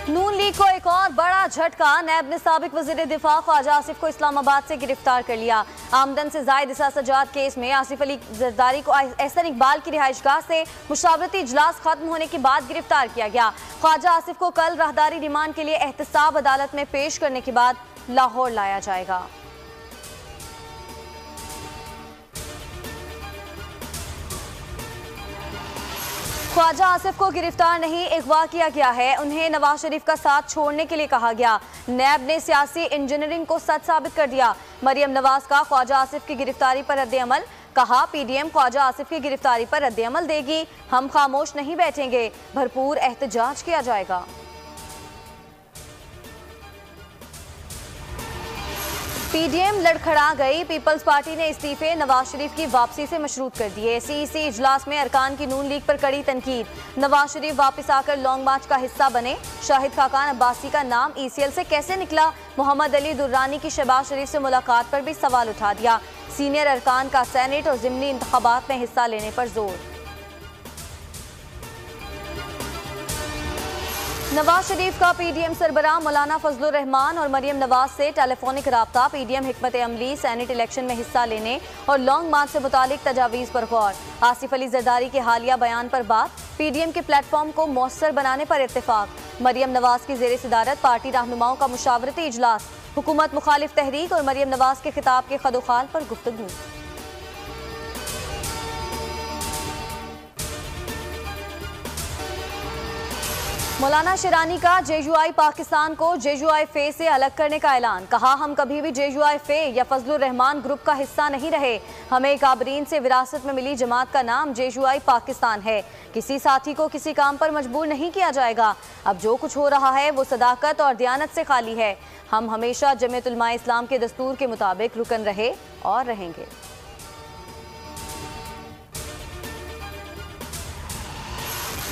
नून league को एक और बड़ा झटका। नैब ने साबिक वजीर दिफा ख्वाजा आसिफ को इस्लामाबाद से गिरफ्तार कर लिया। आमदन से जायद इसासजात केस में आसिफ अली जरदारी को एहसन इकबाल की रिहाइशगाह से मुशावरती इजलास खत्म होने के बाद गिरफ्तार किया गया। ख्वाजा आसिफ को कल राहदारी रिमांड के लिए एहतसाब अदालत में पेश करने के बाद लाहौर लाया जाएगा। ख्वाजा आसिफ को गिरफ्तार नहीं अगवा किया गया है। उन्हें नवाज शरीफ का साथ छोड़ने के लिए कहा गया। नैब ने सियासी इंजीनियरिंग को सच साबित कर दिया। मरियम नवाज का ख्वाजा आसिफ की गिरफ्तारी पर रद्द-ए-अमल। कहा, पीडीएम ख्वाजा आसिफ की गिरफ्तारी पर रद्द-ए-अमल देगी। हम खामोश नहीं बैठेंगे, भरपूर एहतजाज किया जाएगा। पीडीएम लड़खड़ा गई। पीपल्स पार्टी ने इस्तीफे नवाज शरीफ की वापसी से मशरूत कर दिए। सीईसी इजलास में अरकान की नून लीग पर कड़ी तनकीद। नवाज शरीफ वापस आकर लॉन्ग मार्च का हिस्सा बने। शाहिद खाकान अब्बासी का नाम ईसीएल से कैसे निकला? मोहम्मद अली दुर्रानी की शहबाज शरीफ से मुलाकात पर भी सवाल उठा दिया। सीनियर अरकान का सेनेट और ज़िमनी इंतखाबात में हिस्सा लेने पर जोर। नवाज शरीफ का पीडीएम सरबराह मौलाना फजलुर रहमान और मरियम नवाज से टेलीफोनिक राब्ता। पीडीएम हिकमत अमली, सेनेट इलेक्शन में हिस्सा लेने और लॉन्ग मार्च से मुतालिक तजावीज़ पर गौर। आसिफ अली जरदारी के हालिया बयान पर बात। पीडीएम के प्लेटफॉर्म को मौसर बनाने पर इत्तेफाक। मरियम नवाज की ज़ेर सदारत पार्टी रहनुमाओं का मुशावरती इजलास। हुकूमत मुखालिफ तहरीक और मरियम नवाज के खिताब के खदोखाल पर गुफ्तगू। मौलाना शिरानी का जेयूआई पाकिस्तान को जेयूआई फे से अलग करने का ऐलान। कहा, हम कभी भी जेयूआई फे या फजलुर रहमान ग्रुप का हिस्सा नहीं रहे। हमें काबरीन से विरासत में मिली जमात का नाम जेयूआई पाकिस्तान है। किसी साथी को किसी काम पर मजबूर नहीं किया जाएगा। अब जो कुछ हो रहा है वो सदाकत और दयानत से खाली है। हम हमेशा जमीयत उलमा इस्लाम के दस्तूर के मुताबिक रुकन रहे और रहेंगे।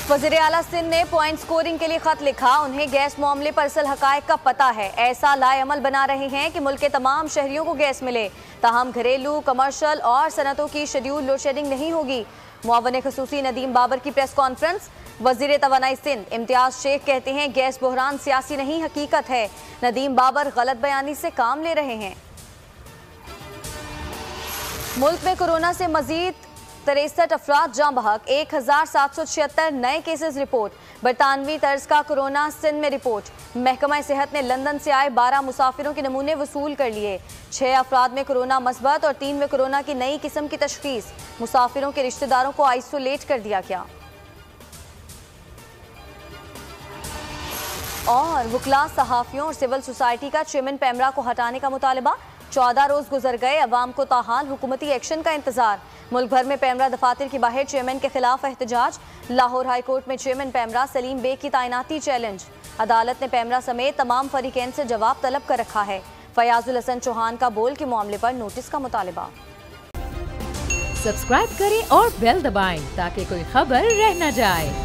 वज़ीर आला सिंध ने पॉइंट स्कोरिंग के लिए खत लिखा। उन्हें गैस मामले पर असल हकायक का पता है। ऐसा लाएअमल बना रहे हैं कि मुल्क के तमाम शहरियों को गैस मिले। ताहम घरेलू, कमर्शल और सनतों की शेड्यूल लोड शेडिंग नहीं होगी। मुआवन खसूसी नदीम बाबर की प्रेस कॉन्फ्रेंस। वज़ीर तवानाई सिंध इम्तियाज शेख कहते हैं, गैस बहरान सियासी नहीं हकीकत है। नदीम बाबर गलत बयानी से काम ले रहे हैं। मुल्क में कोरोना से मजीद 63 अफराद जाँ बहक। 1776 नए केसेस रिपोर्ट। बरतानवी तर्ज का कोरोना सिंध में रिपोर्ट। महकमा सेहत ने लंदन से आए 12 मुसाफिरों के नमूने वसूल कर लिए। 6 अफराद में कोरोना मस्बत और 3 में कोरोना की नई किस्म की तशखीस। मुसाफिरों के रिश्तेदारों को आइसोलेट कर दिया गया। और वकला, सहाफियों और सिविल सोसाइटी का चेयरमैन पैमरा को हटाने का मुतालबा। 14 रोज गुजर गए, अवाम को ताहाल हुकूमती एक्शन का इंतजार। मुल्क भर में पैमरा दफातर के बाहर चेयरमैन के खिलाफ एहतजाज। लाहौर हाई कोर्ट में चेयरमैन पैमरा सलीम बेग की तैनाती चैलेंज। अदालत ने पैमरा समेत तमाम फरीकैन से जवाब तलब कर रखा है। फयाजुल हसन चौहान का बोल के मामले पर नोटिस का मुतालबा। सब्सक्राइब करें और बेल दबाएं ताकि कोई खबर रह न जाए।